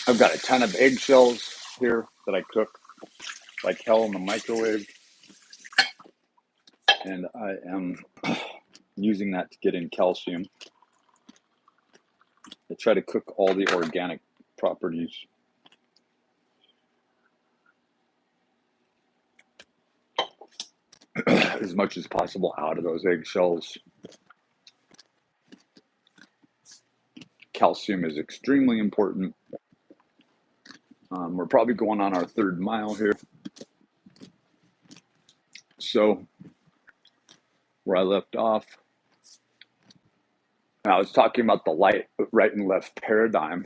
I've got a ton of eggshells here that I cook like hell in the microwave, and I am using that to get in calcium. I try to cook all the organic properties as much as possible out of those eggshells. Calcium is extremely important. We're probably going on our third mile here. So where I left off, I was talking about the light, right and left paradigm,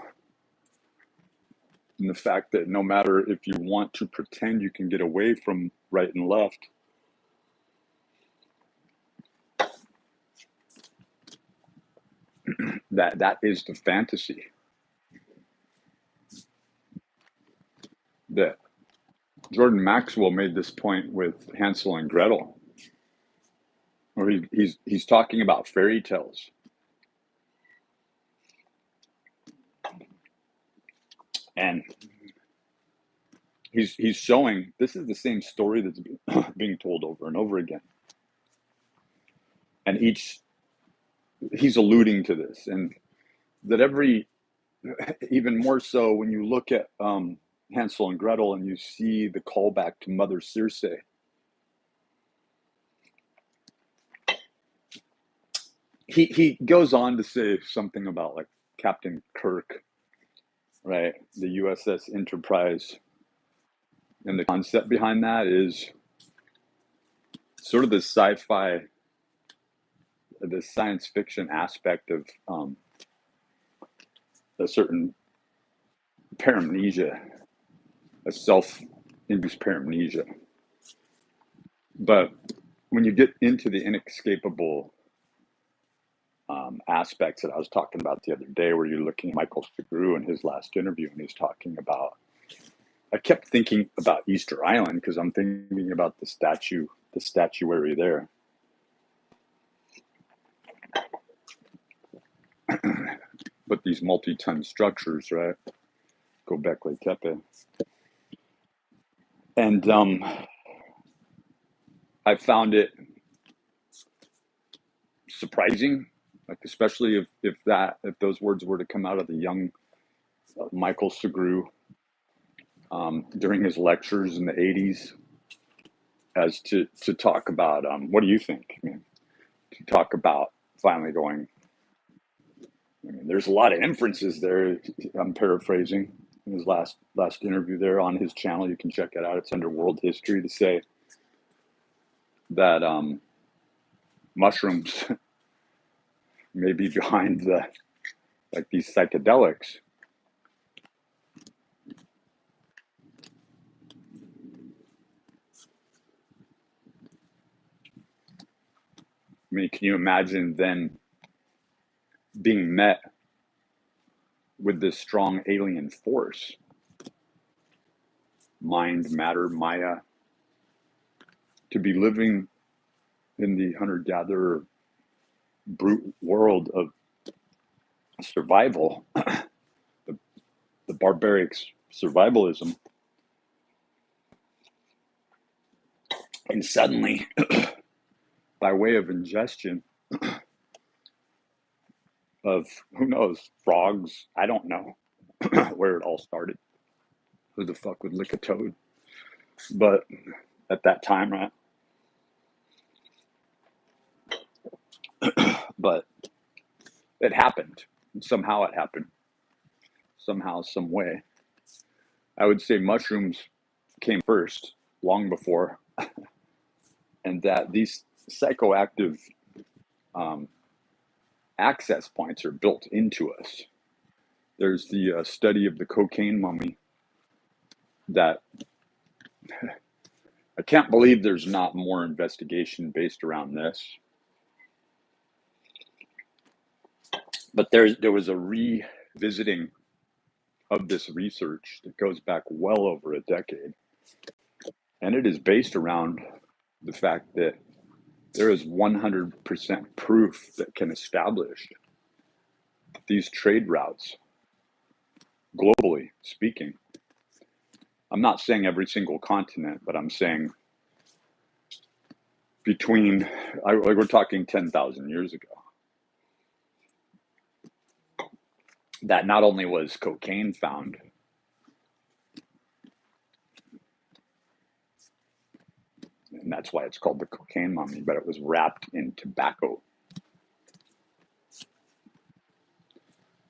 and the fact that no matter if you want to pretend you can get away from right and left, that is the fantasy. That Jordan Maxwell made this point with Hansel and Gretel, where he's talking about fairy tales. And he's showing this is the same story that's being told over and over again. And he's alluding to this, and that even more so when you look at Hansel and Gretel and you see the callback to Mother Circe. He goes on to say something about like Captain Kirk, right? The USS Enterprise. And the concept behind that is sort of the sci-fi, the science fiction aspect of a certain paramnesia, a self-induced paramnesia. But when you get into the inescapable aspects that I was talking about the other day, where you're looking at Michael Segru in his last interview, and he's talking about, I kept thinking about Easter Island because I'm thinking about the statuary there. But these multi-ton structures, right? Göbekli Tepe. And I found it surprising, like especially if those words were to come out of the young Michael Segru during his lectures in the 80s, as to talk about what do you think? I mean, to talk about finally going. I mean, there's a lot of inferences there. I'm paraphrasing in his last interview there on his channel. You can check it out. It's under World History, to say that mushrooms may be behind these psychedelics. I mean, can you imagine then being met with this strong alien force, mind, matter, Maya, to be living in the hunter-gatherer brute world of survival, the barbaric survivalism, and suddenly, by way of ingestion of, who knows, frogs, I don't know where it all started. Who the fuck would lick a toad? But at that time, right? But it happened. Somehow it happened. Somehow, some way. I would say mushrooms came first, long before, and that these psychoactive access points are built into us. There's the study of the cocaine mummy that I can't believe there's not more investigation based around this. But there was a revisiting of this research that goes back well over a decade. And it is based around the fact that there is 100% proof that can establish these trade routes globally speaking. I'm not saying every single continent, but I'm saying between, we're talking 10,000 years ago, that not only was cocaine found, and that's why it's called the cocaine mummy, but it was wrapped in tobacco.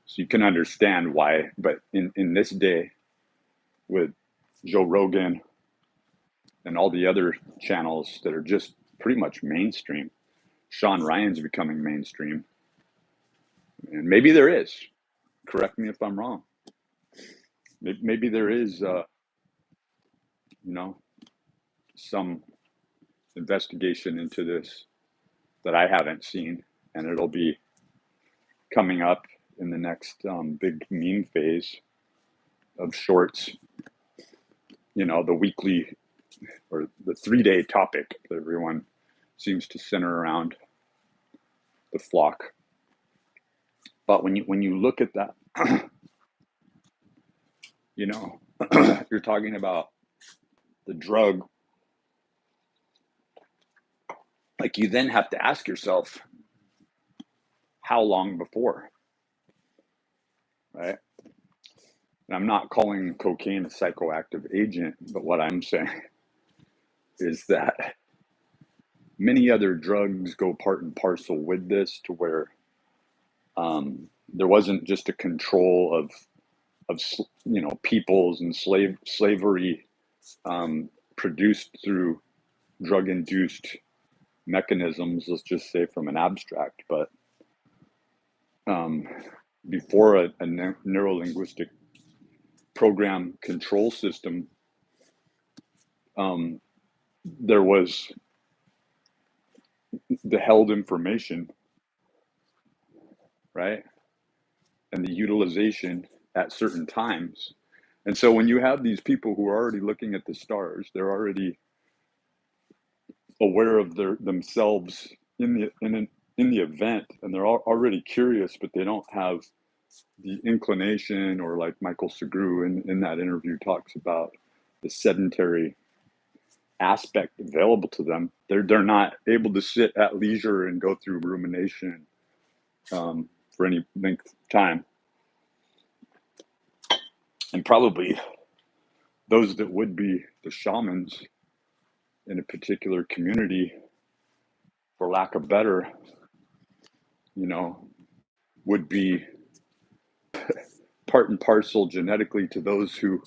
So you can understand why, but in this day, with Joe Rogan and all the other channels that are just pretty much mainstream, Sean Ryan's becoming mainstream. And maybe there is, correct me if I'm wrong. Maybe there is, some investigation into this that I haven't seen, and it'll be coming up in the next big meme phase of shorts. The weekly or the 3-day topic that everyone seems to center around the flock. But when you look at that, you're talking about the drug. Like, you then have to ask yourself, how long before, right? And I'm not calling cocaine a psychoactive agent, but what I'm saying is that many other drugs go part and parcel with this, to where there wasn't just a control of peoples and slavery produced through drug-induced mechanisms, let's just say, from an abstract, but before a neurolinguistic program control system, there was the held information, right? And the utilization at certain times. And so when you have these people who are already looking at the stars, they're already aware of themselves in the event, and they're already curious, but they don't have the inclination, or like Michael Segru in that interview talks about, the sedentary aspect available to them. They're not able to sit at leisure and go through rumination for any length of time. And probably those that would be the shamans in a particular community, for lack of better, would be part and parcel genetically to those who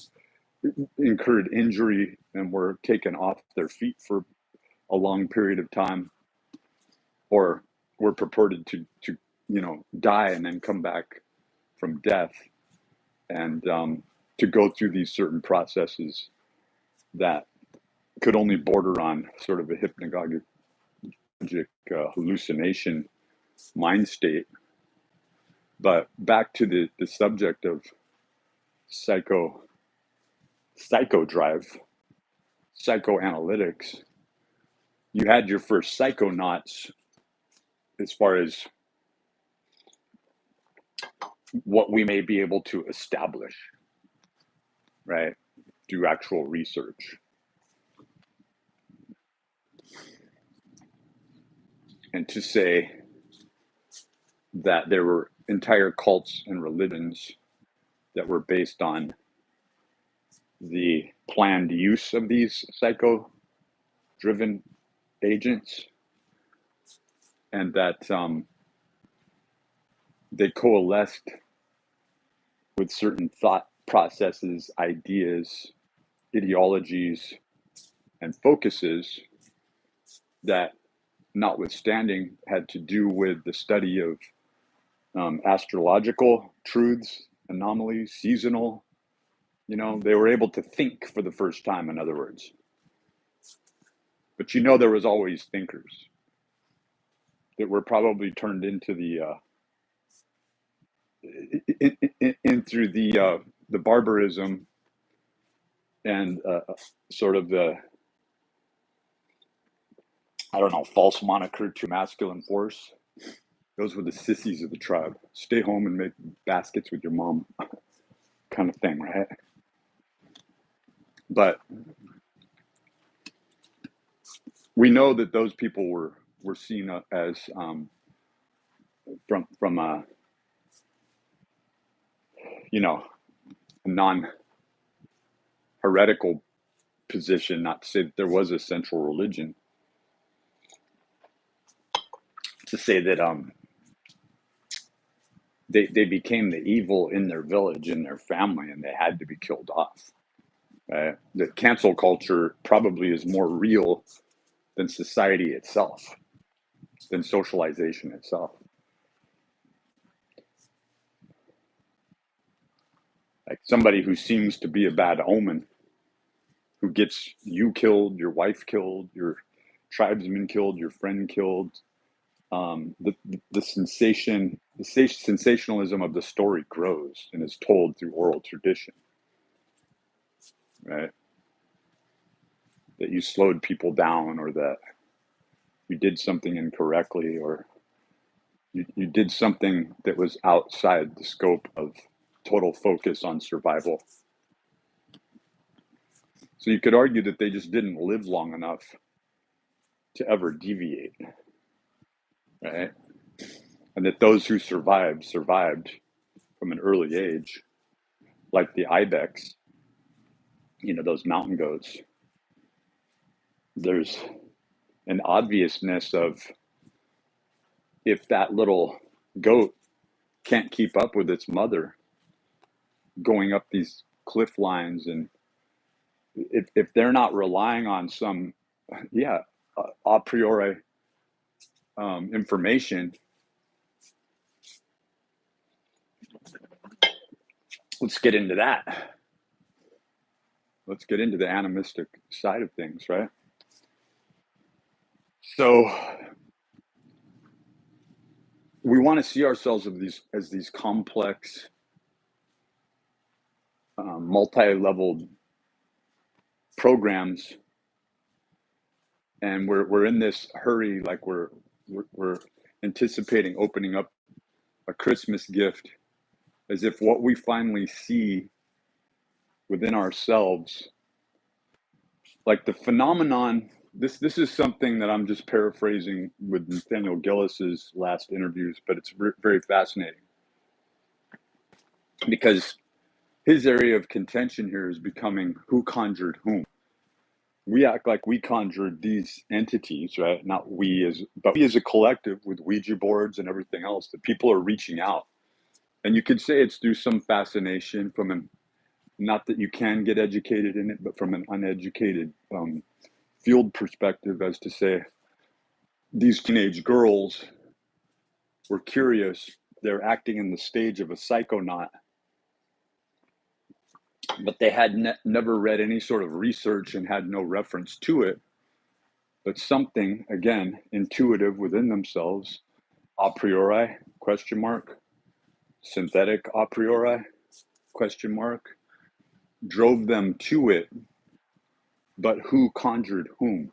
incurred injury and were taken off their feet for a long period of time, or were purported to die and then come back from death, and to go through these certain processes that could only border on sort of a hypnagogic hallucination mind state. But back to the subject of psychodrive, psychoanalytics, you had your first psychonauts as far as what we may be able to establish, right, through actual research. And to say that there were entire cults and religions that were based on the planned use of these psycho-driven agents, and that they coalesced with certain thought processes, ideas, ideologies, and focuses that, notwithstanding, had to do with the study of astrological truths, anomalies, seasonal. They were able to think for the first time, in other words. But there was always thinkers that were probably turned into the barbarism and sort of the, false moniker to masculine force. Those were the sissies of the tribe. Stay home and make baskets with your mom, kind of thing, right? But we know that those people were seen as from a a non-heretical position, not to say that there was a central religion, to say that they became the evil in their village, in their family, and they had to be killed off. Right? The cancel culture probably is more real than society itself, than socialization itself. Like somebody who seems to be a bad omen, who gets you killed, your wife killed, your tribesman killed, your friend killed. The sensationalism of the story grows and is told through oral tradition, right? That you slowed people down, or that you did something incorrectly, or you did something that was outside the scope of total focus on survival. So you could argue that they just didn't live long enough to ever deviate, right? And that those who survived from an early age, like the ibex, those mountain goats. There's an obviousness of, if that little goat can't keep up with its mother going up these cliff lines, and if they're not relying on some a priori information, let's get into that. Let's get into the animistic side of things, right? So we want to see ourselves as these complex, multi-leveled programs, and we're in this hurry, like we're anticipating opening up a Christmas gift, as if what we finally see within ourselves, like the phenomenon. This is something that I'm just paraphrasing with Nathaniel Gillis's last interviews, but it's very fascinating, because his area of contention here is becoming who conjured whom. We act like we conjured these entities, right? Not we but we as a collective, with Ouija boards and everything else, that people are reaching out. And you could say it's through some fascination from not that you can get educated in it, but from an uneducated field perspective, as to say, these teenage girls were curious. They're acting in the stage of a psychonaut, but they had never read any sort of research and had no reference to it, but something, again, intuitive within themselves, a priori, question mark, synthetic a priori, question mark, drove them to it. But who conjured whom?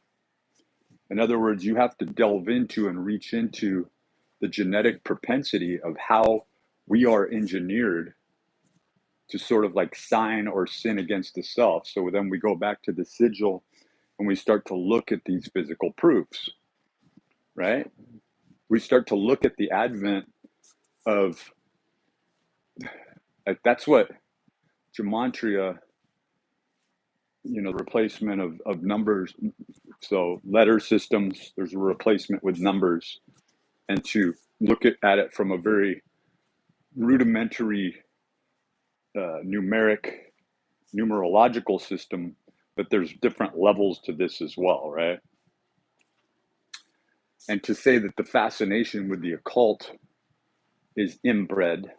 In other words, you have to delve into and reach into the genetic propensity of how we are engineered to sort of like sign or sin against the self. So then we go back to the sigil and we start to look at these physical proofs, right? We start to look at the advent of, like, that's what gematria, the replacement of numbers. So letter systems, there's a replacement with numbers, and to look at it from a very rudimentary numerological system, but there's different levels to this as well, right? And to say that the fascination with the occult is inbred,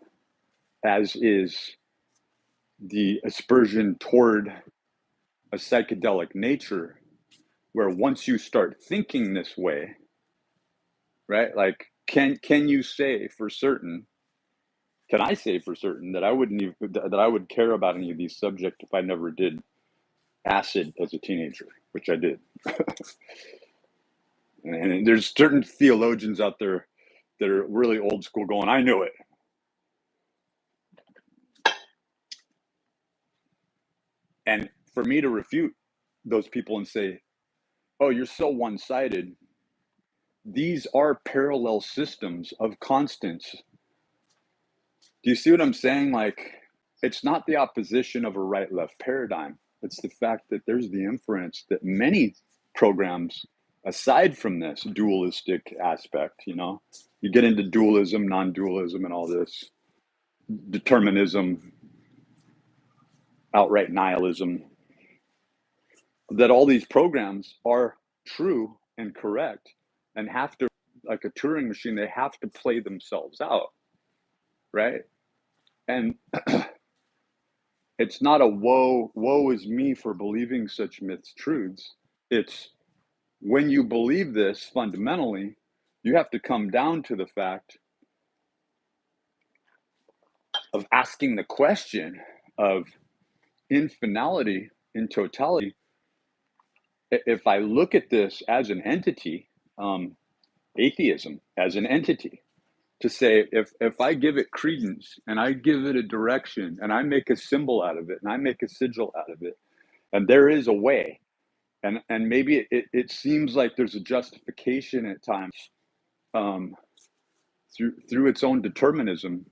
as is the aspersion toward a psychedelic nature, where once you start thinking this way, right? Like, can you say for certain? Can I say for certain that I would care about any of these subjects if I never did acid as a teenager, which I did? And there's certain theologians out there that are really old school going, I knew it. And for me to refute those people and say, oh, you're so one-sided, these are parallel systems of constants. Do you see what I'm saying? Like, it's not the opposition of a right-left paradigm. It's the fact that there's the inference that many programs, aside from this dualistic aspect, you get into dualism, non-dualism, and all this determinism, outright nihilism, that all these programs are true and correct and have to, like a Turing machine, they have to play themselves out, right? And it's not a woe is me for believing such myths truths. It's when you believe this fundamentally, you have to come down to the fact of asking the question of infinality in totality. If I look at this as an entity, atheism as an entity, to say if I give it credence and I give it a direction and I make a symbol out of it and I make a sigil out of it, and there is a way, and maybe it seems like there's a justification at times, um, through its own determinism,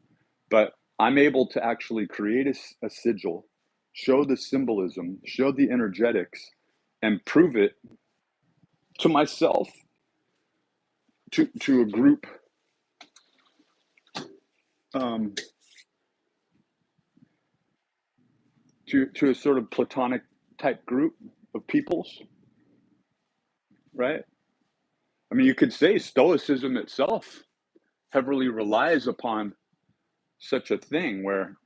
but I'm able to actually create a sigil, show the symbolism, show the energetics, and prove it to myself, to a group, um, to a sort of Platonic type group of peoples, right? I mean, you could say Stoicism itself heavily relies upon such a thing where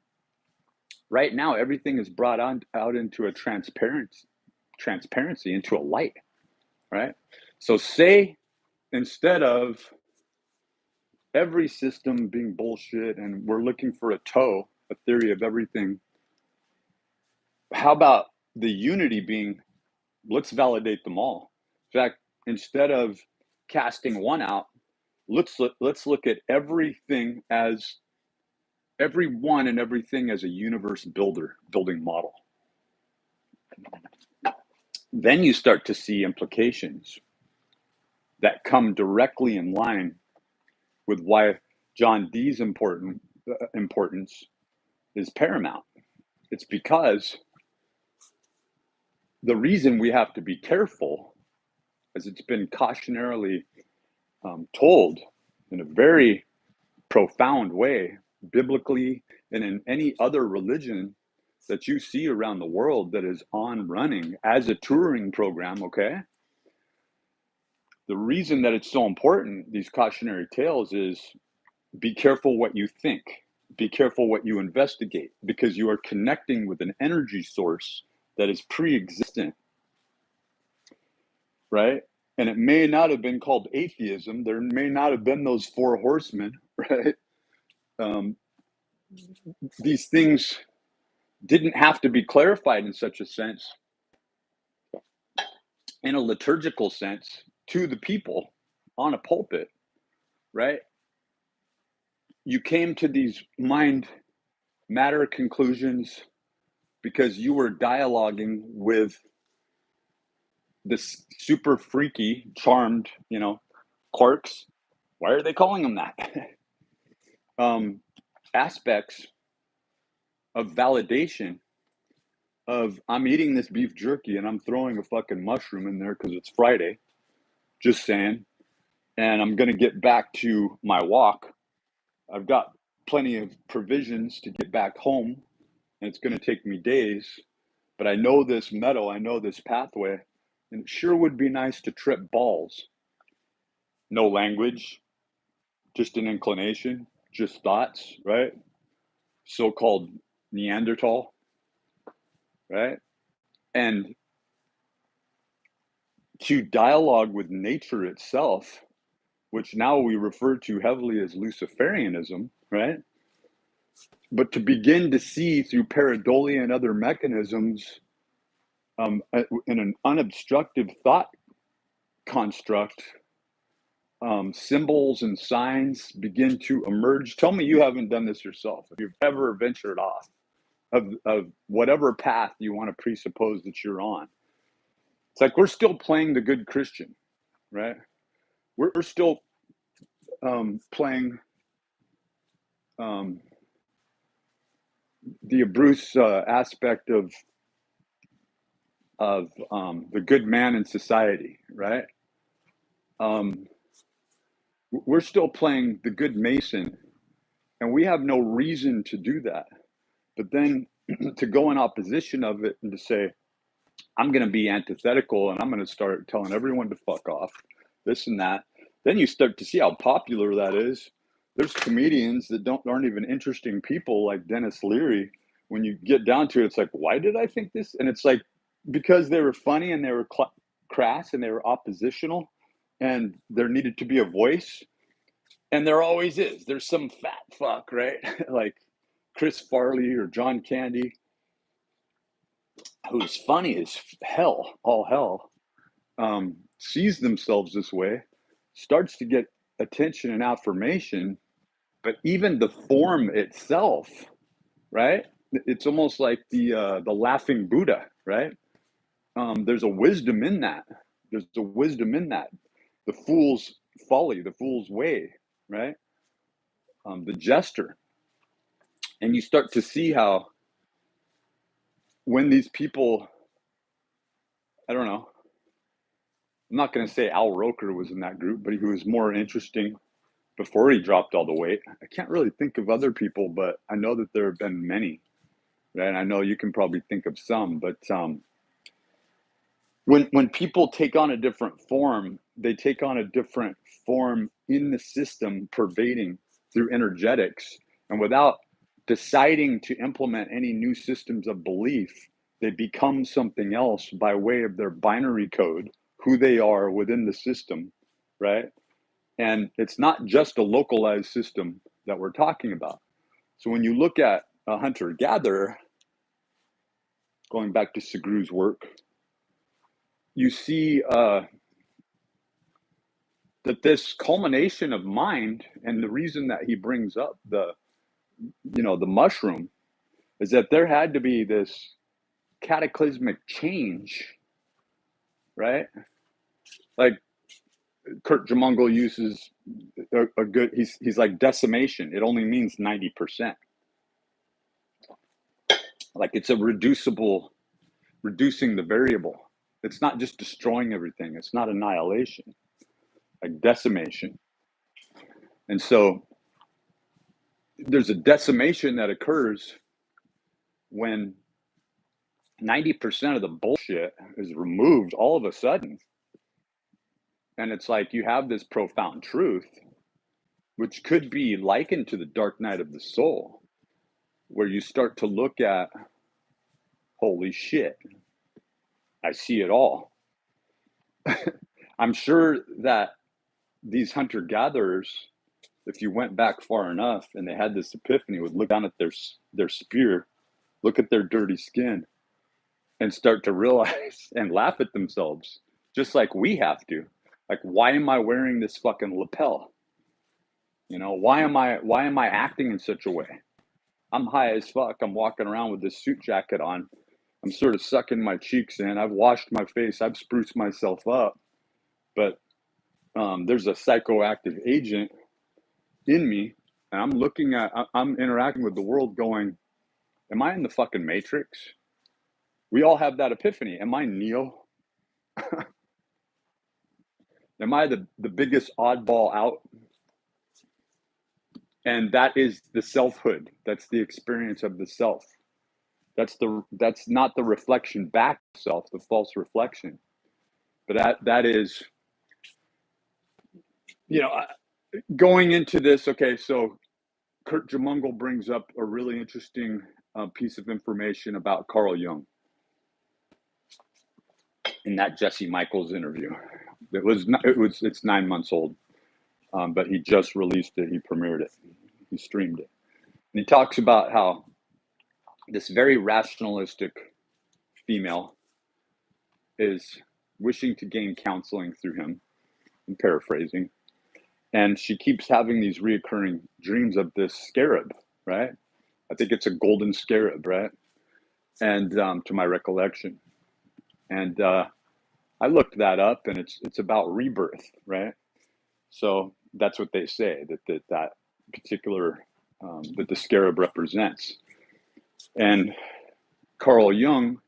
right now everything is brought out into a transparency, into a light, right? So say instead of every system being bullshit and we're looking for a theory of everything, how about the unity being, let's validate them all. In fact, instead of casting one out, let's look at everything as everyone and everything as a universe building model. Then you start to see implications that come directly in line with why John Dee's importance is paramount. It's because the reason we have to be careful, as it's been cautionarily told in a very profound way, biblically and in any other religion that you see around the world that is on running as a Turing program, okay? The reason that it's so important, these cautionary tales, is be careful what you think. Be careful what you investigate, because you are connecting with an energy source that is pre-existent, right? And it may not have been called atheism. There may not have been those four horsemen, right? These things didn't have to be clarified in such a sense, in a liturgical sense, to the people on a pulpit, right? You came to these mind matter conclusions because you were dialoguing with this super freaky, charmed, quarks. Why are they calling them that? Aspects of validation of, I'm eating this beef jerky and I'm throwing a fucking mushroom in there because it's Friday. Just saying. And I'm going to get back to my walk. I've got plenty of provisions to get back home, and it's going to take me days. But I know this meadow, I know this pathway, and it sure would be nice to trip balls. No language, just an inclination, just thoughts, right? So-called Neanderthal, right? And to dialogue with nature itself, which now we refer to heavily as Luciferianism, right? But to begin to see through pareidolia and other mechanisms, in an unobstructive thought construct, symbols and signs begin to emerge. Tell me you haven't done this yourself. If you've ever ventured off of whatever path you want to presuppose that you're on. It's like we're still playing the good Christian, right? We're still playing the Bruce aspect of the good man in society, right? We're still playing the good Mason, and we have no reason to do that. But then to go in opposition of it and to say, I'm going to be antithetical and I'm going to start telling everyone to fuck off, this and that. Then you start to see how popular that is. There's comedians that aren't even interesting people like Dennis Leary. When you get down to it, it's like, why did I think this? And it's like, because they were funny and they were crass and they were oppositional and there needed to be a voice. And there always is. There's some fat fuck, right? Like Chris Farley or John Candy, who's funny as hell, all hell, sees themselves this way, starts to get attention and affirmation, but even the form itself, right? It's almost like the laughing Buddha, right? There's a wisdom in that. There's a wisdom in that. The fool's folly, the fool's way, right? The jester. And you start to see how when these people, I don't know, I'm not going to say Al Roker was in that group, but he was more interesting before he dropped all the weight. I can't really think of other people, but I know that there have been many, right? And I know you can probably think of some, but when people take on a different form, they take on a different form in the system, pervading through energetics, and without deciding to implement any new systems of belief, they become something else by way of their binary code, who they are within the system, right? And it's not just a localized system that we're talking about. So when you look at a hunter-gatherer, going back to Segru's work, you see that this culmination of mind, and the reason that he brings up the mushroom, is that there had to be this cataclysmic change, right? Like Kurt Jamungal uses a good, he's like decimation. It only means 90%. Like it's a reducing the variable. It's not just destroying everything. It's not annihilation, like decimation. And so there's a decimation that occurs when 90% of the bullshit is removed all of a sudden. And it's like you have this profound truth, which could be likened to the dark night of the soul, where you start to look at, holy shit, I see it all. I'm sure that these hunter-gatherers, if you went back far enough and they had this epiphany, would look down at their spear, look at their dirty skin, and start to realize and laugh at themselves, just like we have to. Like, why am I wearing this fucking lapel? You know, why am I acting in such a way? I'm high as fuck. I'm walking around with this suit jacket on. I'm sort of sucking my cheeks in. I've washed my face. I've spruced myself up. But there's a psychoactive agent in me. And I'm interacting with the world going, am I in the fucking Matrix? We all have that epiphany. Am I Neo? Am I the biggest oddball out? And that is the selfhood. That's the experience of the self. That's not the reflection back to self, the false reflection. But that is, going into this. Okay, so Kurt Jamungal brings up a really interesting piece of information about Carl Jung in that Jesse Michaels interview. It's 9 months old, but he just released it. He premiered it. He streamed it. And he talks about how this very rationalistic female is wishing to gain counseling through him. I'm paraphrasing. And she keeps having these reoccurring dreams of this scarab, right? I think it's a golden scarab, right? And to my recollection. And I looked that up, and it's about rebirth, right? So that's what they say, that particular, that the scarab represents. And Carl Jung,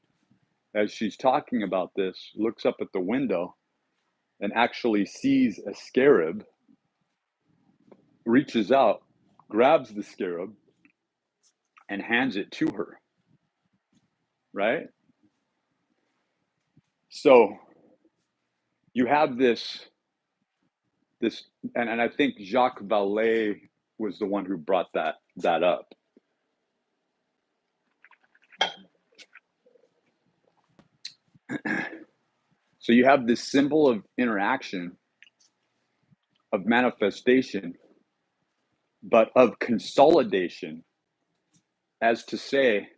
as she's talking about this, looks up at the window and actually sees a scarab, reaches out, grabs the scarab, and hands it to her, right? So you have this, and I think Jacques Vallée was the one who brought that up. So you have this symbol of interaction, of manifestation, but of consolidation, as to say,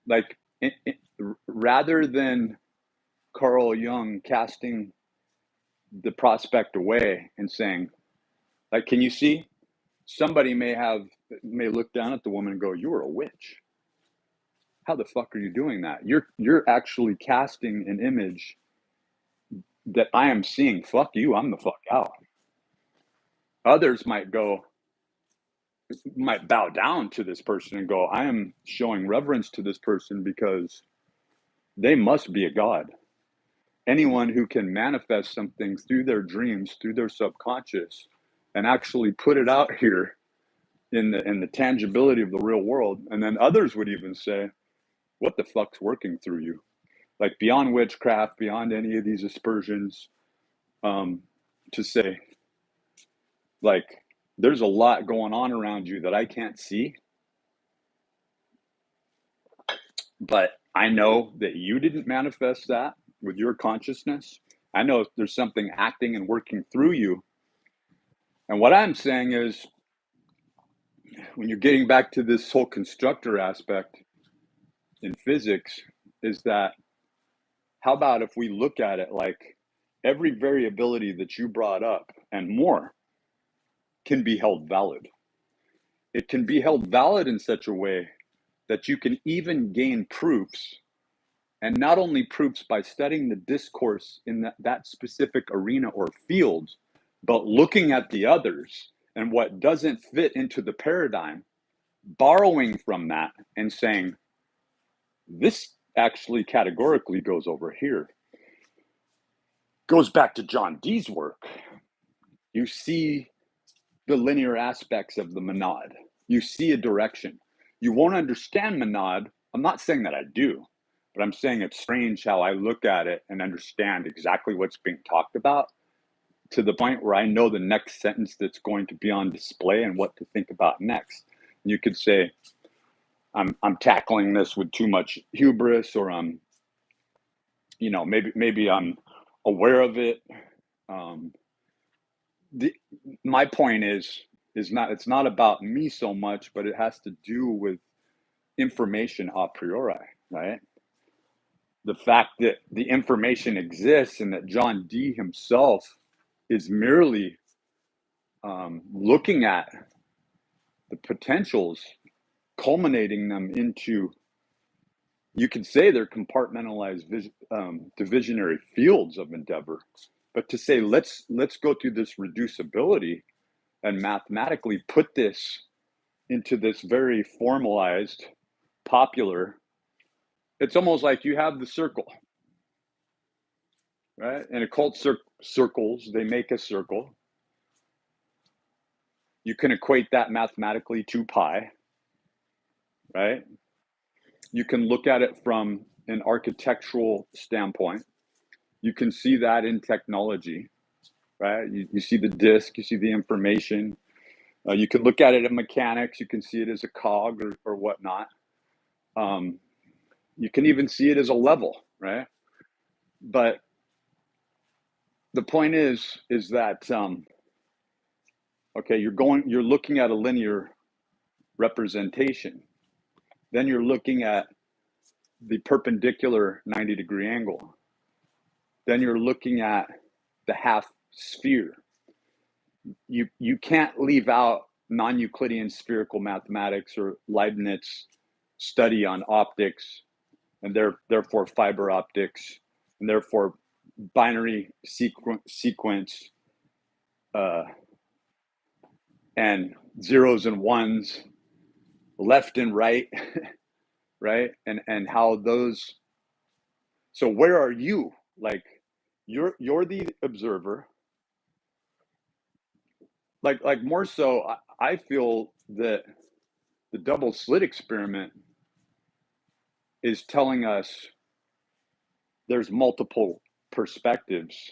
like, rather than Carl Jung casting the prospect away and saying, like, can you see? Somebody may look down at the woman and go, "You're a witch. How the fuck are you doing that? You're actually casting an image that I am seeing. Fuck you, I'm the fuck out." Others might bow down to this person and go, "I am showing reverence to this person because they must be a god." Anyone who can manifest something through their dreams, through their subconscious, and actually put it out here in the tangibility of the real world. And then others would even say, what the fuck's working through you? Like, beyond witchcraft, beyond any of these aspersions, to say, like, there's a lot going on around you that I can't see, but I know that you didn't manifest that with your consciousness. I know there's something acting and working through you. And what I'm saying is, when you're getting back to this whole constructor aspect in physics, is that, how about if we look at it like every variability that you brought up and more can be held valid? It can be held valid in such a way that you can even gain proofs, and not only proofs by studying the discourse in that specific arena or field, but looking at the others and what doesn't fit into the paradigm, borrowing from that and saying, this actually categorically goes over here. Goes back to John Dee's work. You see the linear aspects of the monad. You see a direction. You won't understand monad. I'm not saying that I do, but I'm saying it's strange how I look at it and understand exactly what's being talked about, to the point where I know the next sentence that's going to be on display and what to think about next. You could say, I'm tackling this with too much hubris, or I'm, maybe I'm aware of it. My point is not, it's not about me so much, but it has to do with information a priori, right? The fact that the information exists and that John Dee himself is merely looking at the potentials, culminating them into, you could say they're compartmentalized divisionary fields of endeavor, but to say, let's go through this reducibility and mathematically put this into this very formalized, popular, it's almost like you have the circle, right? In occult circles, they make a circle. You can equate that mathematically to pi, right? You can look at it from an architectural standpoint. You can see that in technology, right? You see the disk, you see the information. You can look at it in mechanics. You can see it as a cog or whatnot. You can even see it as a level, right? But the point is that, okay, you're looking at a linear representation. Then you're looking at the perpendicular 90-degree angle. Then you're looking at the half sphere. You can't leave out non-Euclidean spherical mathematics or Leibniz study on optics, and therefore fiber optics, and therefore binary sequence, and zeros and ones, left and right, right? And how those. So where are you? Like, you're the observer. Like more so, I feel that the double slit experiment is telling us there's multiple perspectives,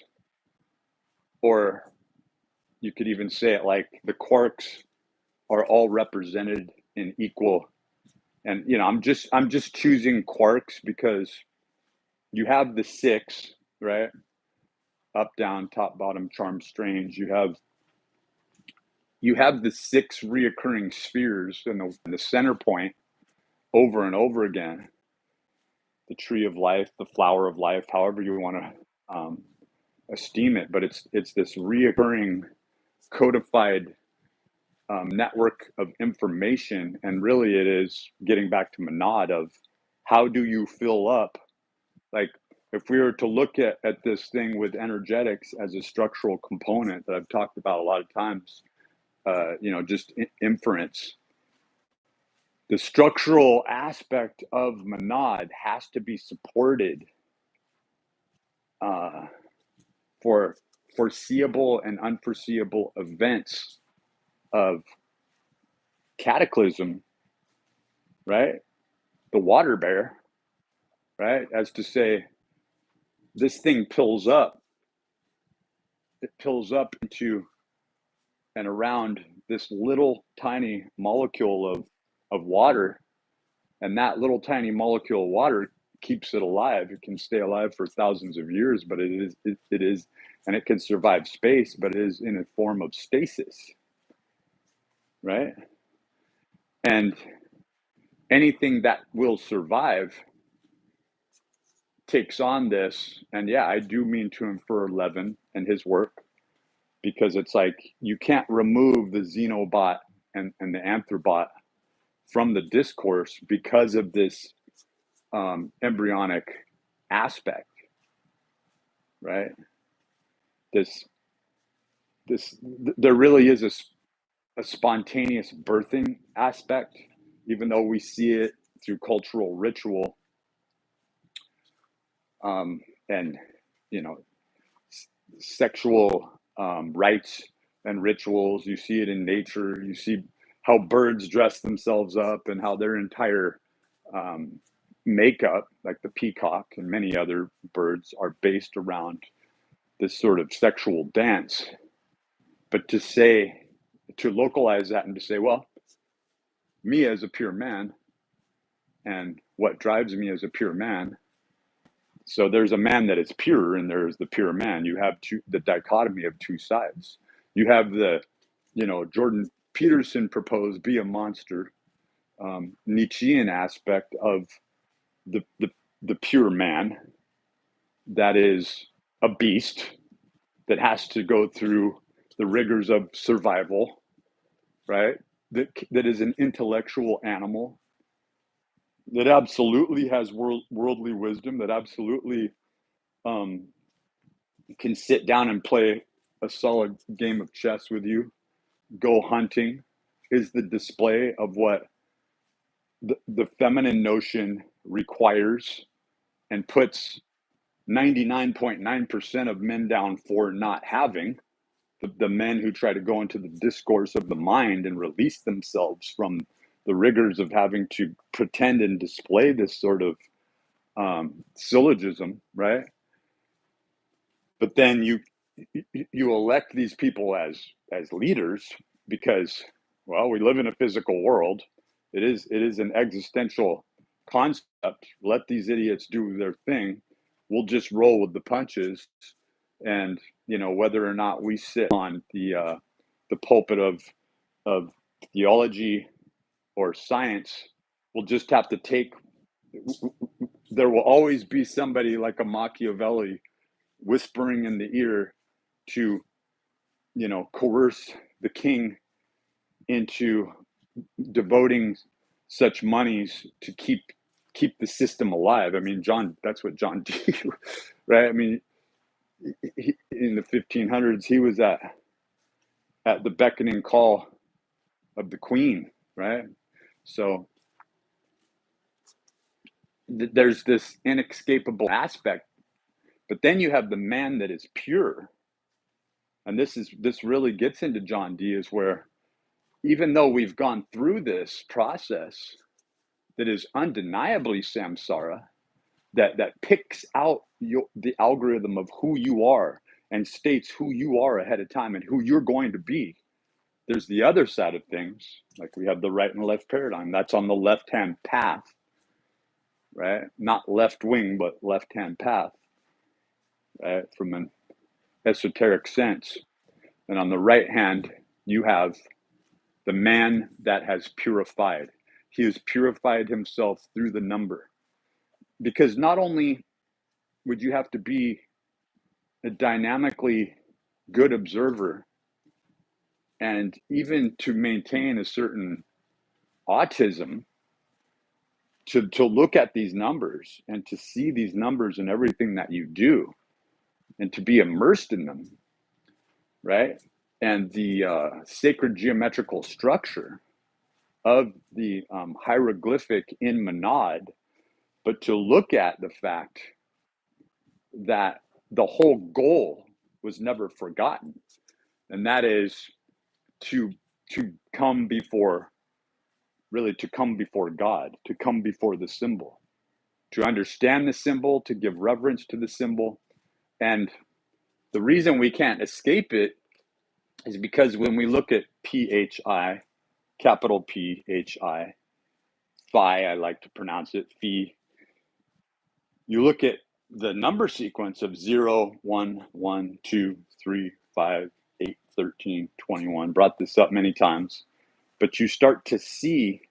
or you could even say it like the quarks are all represented in equal. And I'm just choosing quarks because you have the six, right? Up, down, top, bottom, charm, strange. You have the six reoccurring spheres in the center point over and over again. The tree of life, the flower of life, however you want to esteem it, but it's this reoccurring codified network of information. And really it is getting back to Manad of how do you fill up. Like, if we were to look at this thing with energetics as a structural component that I've talked about a lot of times, just inference, the structural aspect of Manad has to be supported for foreseeable and unforeseeable events of cataclysm, right? The water bear, right? As to say, this thing pills up. It pills up into and around this little tiny molecule of water. And that little tiny molecule of water keeps it alive. It can stay alive for thousands of years, but it is, and it can survive space, but it is in a form of stasis, right? And anything that will survive takes on this. And yeah, I do mean to infer Levin and his work, because it's like you can't remove the xenobot and the anthrobot from the discourse because of this embryonic aspect, right? There really is a spontaneous birthing aspect, even though we see it through cultural ritual, and sexual rites and rituals. You see it in nature. You see how birds dress themselves up and how their entire makeup, like the peacock and many other birds, are based around this sort of sexual dance. But to localize that and to say, well, me as a pure man, and what drives me as a pure man. So there's a man that is pure, and there's the pure man. You have the dichotomy of two sides. You have the, Jordan Peterson proposed be a monster, Nietzschean aspect of the pure man that is a beast that has to go through the rigors of survival, right? That is an intellectual animal that absolutely has worldly wisdom, that absolutely can sit down and play a solid game of chess with you, go hunting, is the display of what the feminine notion requires and puts 99.9% of men down for not having. The men who try to go into the discourse of the mind and release themselves from the rigors of having to pretend and display this sort of syllogism, right? But then you elect these people as leaders because, well, we live in a physical world. It is an existential concept. Let these idiots do their thing. We'll just roll with the punches. And whether or not we sit on the pulpit of theology or science, we'll just have to take. There will always be somebody like a Machiavelli whispering in the ear to coerce the king into devoting such monies to keep the system alive. I mean, that's what John Dee, right? I mean, in the 1500s, he was at the beckoning call of the Queen, right? So there's this inescapable aspect, but then you have the man that is pure, and this really gets into John Dee, is where even though we've gone through this process that is undeniably samsara, that picks out the algorithm of who you are and states who you are ahead of time and who you're going to be. There's the other side of things, like we have the right and left paradigm. That's on the left-hand path, right? Not left wing, but left-hand path, right? From an esoteric sense. And on the right hand, you have the man that has purified. He has purified himself through the number. Because not only would you have to be a dynamically good observer, and even to maintain a certain autism, to look at these numbers and to see these numbers in everything that you do and to be immersed in them, right? And the sacred geometrical structure of the hieroglyphic in Manad, but to look at the fact that the whole goal was never forgotten, and that is to come before, really to come before God, to come before the symbol, to understand the symbol, to give reverence to the symbol. And the reason we can't escape it is because when we look at PHI, capital PHI, phi, I like to pronounce it, phi, you look at the number sequence of 0, 1, 1, 2, 3, 5, 8, 13, 21, brought this up many times, but you start to see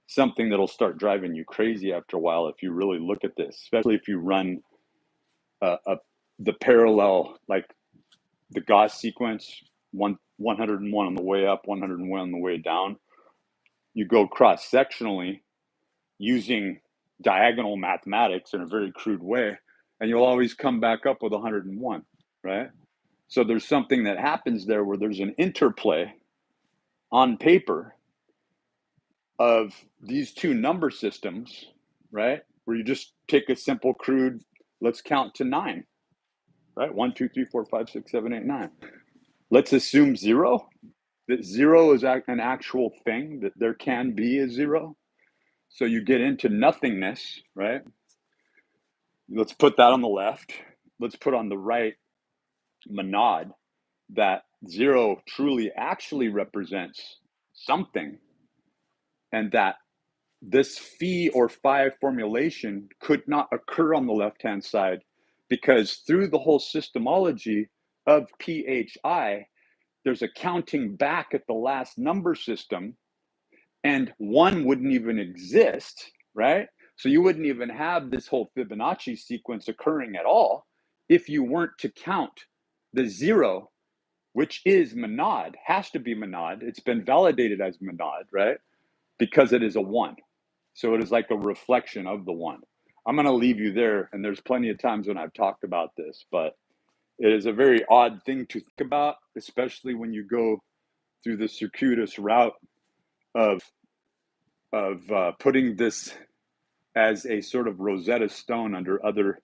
something that'll start driving you crazy after a while if you really look at this, especially if you run the parallel, like the Gauss sequence, 101 on the way up, 101 on the way down. You go cross-sectionally using diagonal mathematics in a very crude way, and you'll always come back up with 101, right? So there's something that happens there where there's an interplay on paper of these two number systems, right? Where you just take a simple crude, let's count to 9, right? 1, 2, 3, 4, 5, 6, 7, 8, 9. Let's assume 0, that 0 is an actual thing, that there can be a 0. So you get into nothingness, right? Let's put that on the left. Let's put on the right monad, that 0 truly actually represents something, and that this phi or phi formulation could not occur on the left-hand side, because through the whole systemology of PHI, there's a counting back at the last number system, and 1 wouldn't even exist, right? So you wouldn't even have this whole Fibonacci sequence occurring at all if you weren't to count the 0, which is monad, has to be monad. It's been validated as monad, right? Because it is a 1. So it is like a reflection of the 1. I'm going to leave you there, and there's plenty of times when I've talked about this, but it is a very odd thing to think about, especially when you go through the circuitous route of putting this as a sort of Rosetta Stone under other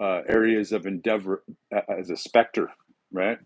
areas of endeavor as a specter, right?